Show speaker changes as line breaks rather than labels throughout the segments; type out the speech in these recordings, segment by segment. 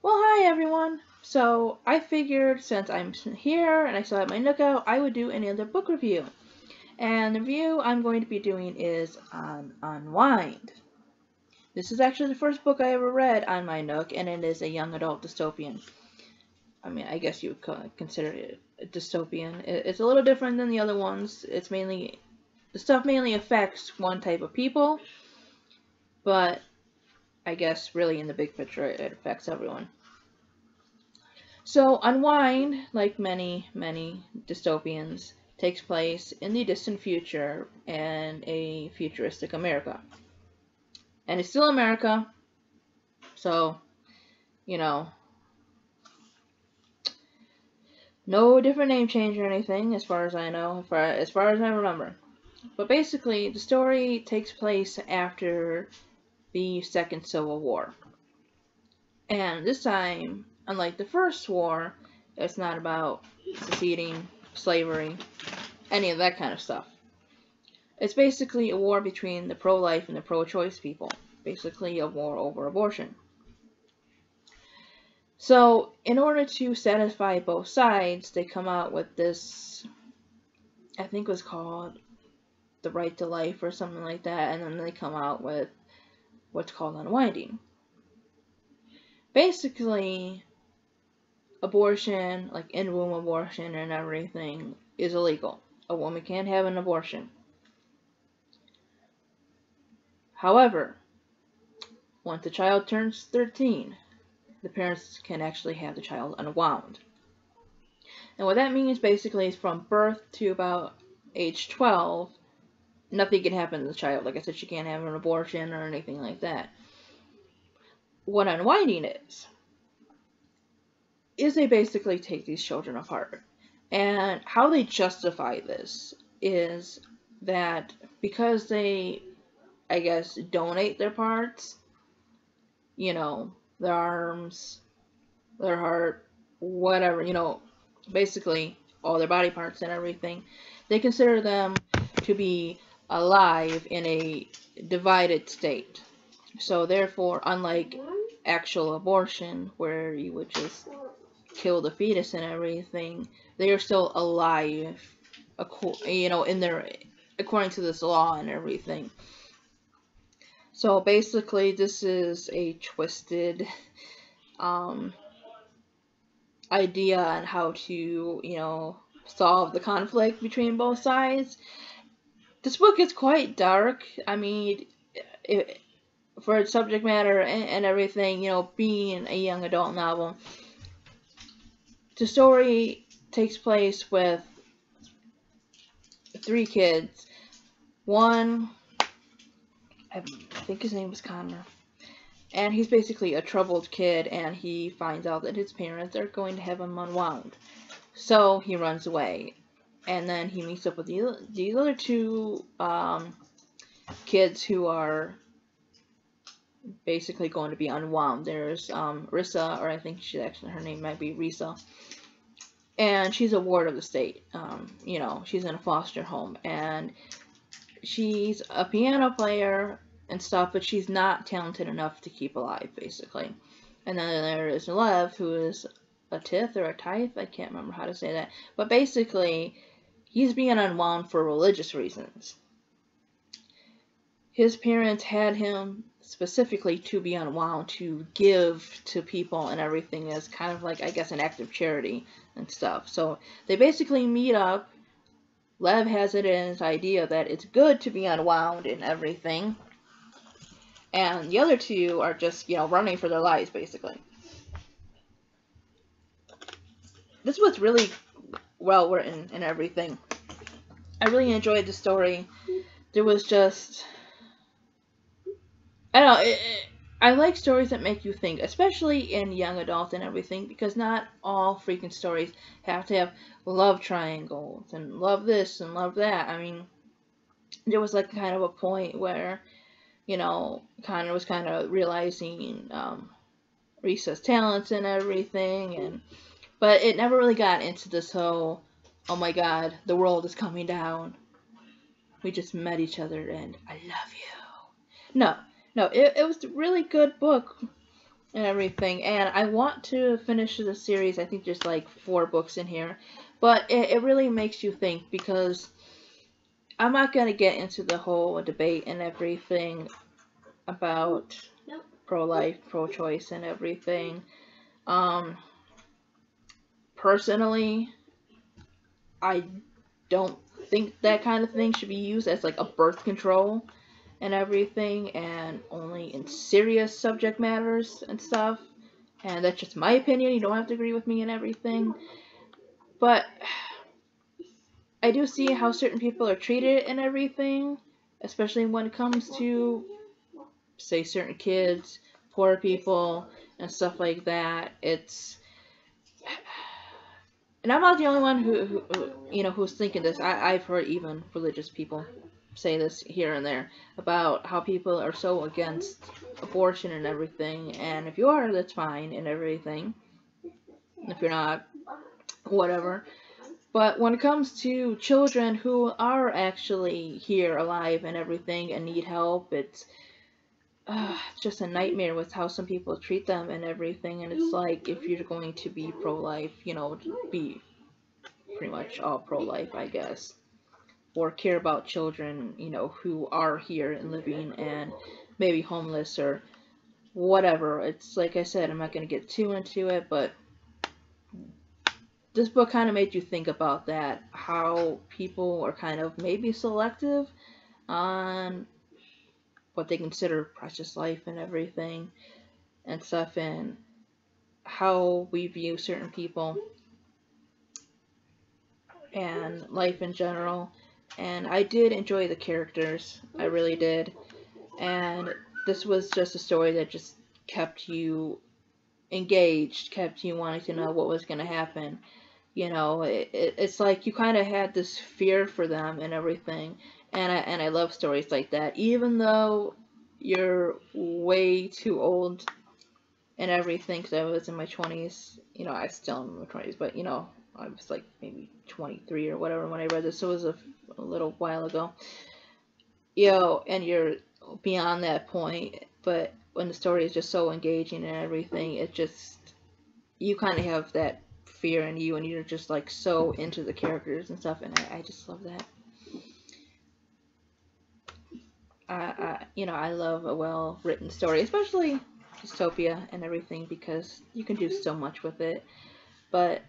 Well, hi everyone! So, I figured since I'm here and I still have my Nook out, I would do another book review. And the review I'm going to be doing is on Unwind. This is actually the first book I ever read on my Nook, and it is a young adult dystopian. I mean, I guess you would consider it a dystopian. It's a little different than the other ones. The stuff mainly affects one type of people, but I guess really in the big picture it affects everyone. So, Unwind, like many dystopians, takes place in the distant future in a futuristic America. And it's still America, so, you know, no different name change or anything, as far as I know, as far as I remember. But basically, the story takes place after the Second Civil War. And this time, unlike the First War, it's not about seceding, slavery, any of that kind of stuff. It's basically a war between the pro-life and the pro-choice people. Basically a war over abortion. So, in order to satisfy both sides, they come out with this, I think it was called The Right to Life or something like that, and then they come out with what's called unwinding. Basically, abortion, like in-womb abortion and everything, is illegal. A woman can't have an abortion. However, once the child turns 13, the parents can actually have the child unwound. And what that means basically is from birth to about age 12, nothing can happen to the child. Like I said, she can't have an abortion or anything like that. What unwinding is they basically take these children apart. And how they justify this is that because they, I guess, donate their parts, you know, their arms, their heart, whatever, basically all their body parts and everything, they consider them to be alive in a divided state. So therefore, unlike actual abortion, where you would just kill the fetus and everything, they are still according to this law and everything. So basically, this is a twisted idea on how to, solve the conflict between both sides. This book is quite dark. I mean, for its subject matter and everything, being a young adult novel, the story takes place with 3 kids. One, I think his name was Connor. And he's basically a troubled kid, and he finds out that his parents are going to have him unwound. So he runs away. And then he meets up with these other 2 kids who are basically going to be unwound. There's Rissa, or I think her name might be Risa. And she's a ward of the state. She's in a foster home. And she's a piano player and stuff, but she's not talented enough to keep alive, basically. And then there is Lev, who is a tith or a tithe, I can't remember how to say that, but basically, he's being unwound for religious reasons. His parents had him specifically to be unwound, to give to people and everything as kind of like, I guess, an act of charity and stuff. So, they basically meet up. Lev has it in his idea that it's good to be unwound and everything. And the other 2 are just, running for their lives, basically. This was really well written and everything. I really enjoyed the story. There was just, I don't know, I like stories that make you think, especially in young adult and everything, because not all freaking stories have to have love triangles and love this and love that. I mean, there was like kind of a point where, Connor was kind of realizing Risa's talents and everything, but it never really got into this whole, oh my god, the world is coming down. We just met each other and I love you. No, it was a really good book. and everything. And I want to finish the series. I think there's like 4 books in here, but it really makes you think, because I'm not gonna get into the whole debate and everything about pro-life, pro-choice, and everything. Personally, I don't think that kind of thing should be used as like a birth control and everything, and only in serious subject matters and stuff. And that's just my opinion. You don't have to agree with me and everything. But I do see how certain people are treated and everything, especially when it comes to, say, certain kids, poor people, and stuff like that. And I'm not the only one who's thinking this. I've heard even religious people say this here and there about how people are so against abortion and everything. And if you are, that's fine and everything. If you're not, whatever. But when it comes to children who are actually here alive and everything and need help, it's just a nightmare with how some people treat them and everything. And it's like, if you're going to be pro-life, be pretty much all pro-life, I guess. Or care about children, who are here and living and maybe homeless or whatever. It's like I said, I'm not going to get too into it, but this book kind of made you think about that, how people are kind of maybe selective on what they consider precious life and everything and stuff, and how we view certain people and life in general. And I did enjoy the characters, I really did, and this was just a story that just kept you engaged, kept you wanting to know what was going to happen. It's like you kind of had this fear for them and everything, and I love stories like that. Even though you're way too old and everything, because I was in my 20s, I still am in my 20s, but I was like maybe 23 or whatever when I read this, so it was a little while ago. And you're beyond that point, but when the story is just so engaging and everything, it just, you kind of have that fear in you, and you're just like so into the characters and stuff, and I just love that. I love a well-written story, especially dystopia and everything, because you can do so much with it. But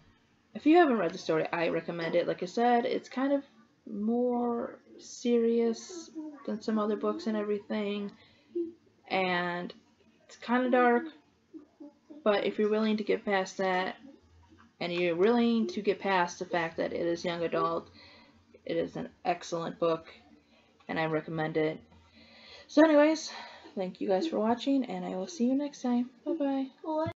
if you haven't read the story, I recommend it. Like I said, it's kind of more serious than some other books and everything, and it's kind of dark, but if you're willing to get past that, and you're willing to get past the fact that it is young adult, it is an excellent book, and I recommend it. So anyways, thank you guys for watching, and I will see you next time. Bye bye.